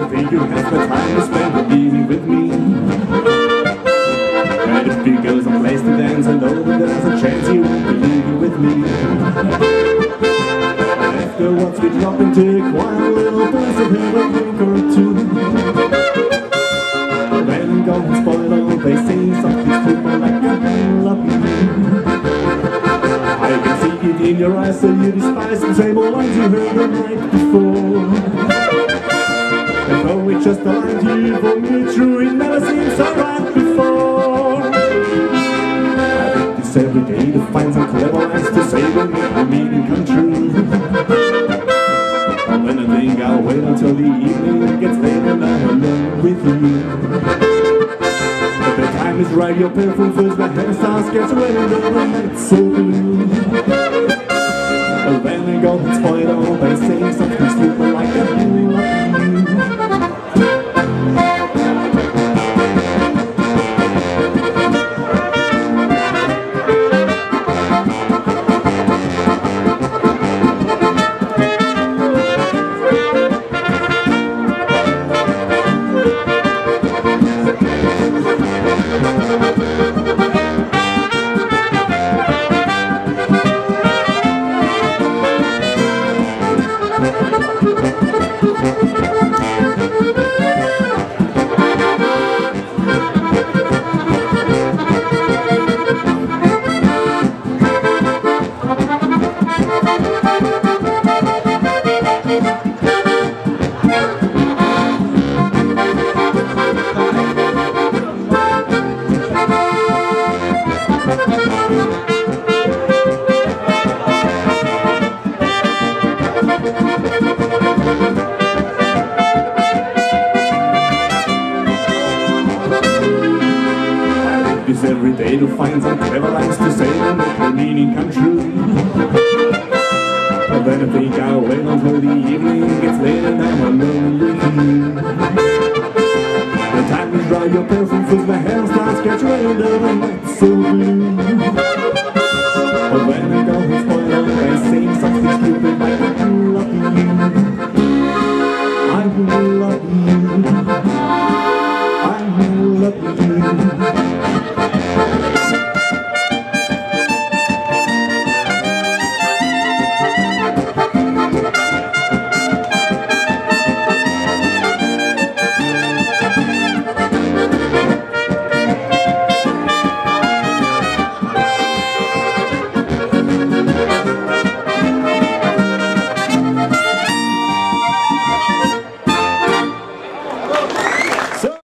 think you have the time to spend the evening with me. And if you go someplace to dance, I know that there's a chance you won't be leaving with me. And afterwards we drop into a quiet little place and have a drink or two. When I'm gone spoil all, they say something stupid like I love you. I can see it in your eyes, so you despise the same old lines you heard the night before. And though it just aligned you for me true, it never seemed so right before. I do this every day to find some clever lines to say when my meaning come true. And then I think I'll wait until the evening gets late and I'm alone with you. But the time is right, your perfume fills my hair, stars gets red and the night's so blue. But then I go and spoil all by saying something stupid like I love you. Every day to find some clever lines to say and make the meaning come true. But then I think I'll wait until the evening gets late and I'm alone with you. The time is right, your perfume fills my hair, stars catch red and the night's so